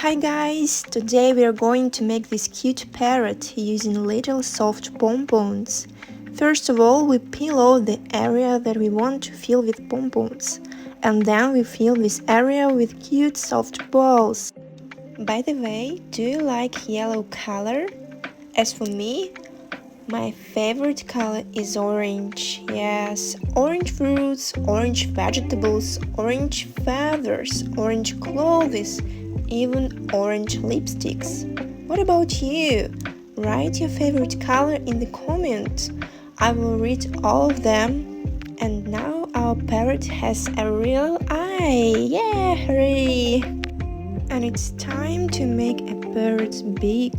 Hi guys! Today we are going to make this cute parrot using little soft pompones. First of all, we peel off the area that we want to fill with pompones, and then we fill this area with cute soft balls. By the way, do you like yellow color? As for me, my favorite color is orange. Yes, orange fruits, orange vegetables, orange feathers, orange clothes, even orange lipsticks. What about you? Write your favorite color in the comments. I will read all of them. And now our parrot has a real eye. Yeah, hooray! And it's time to make a parrot's beak.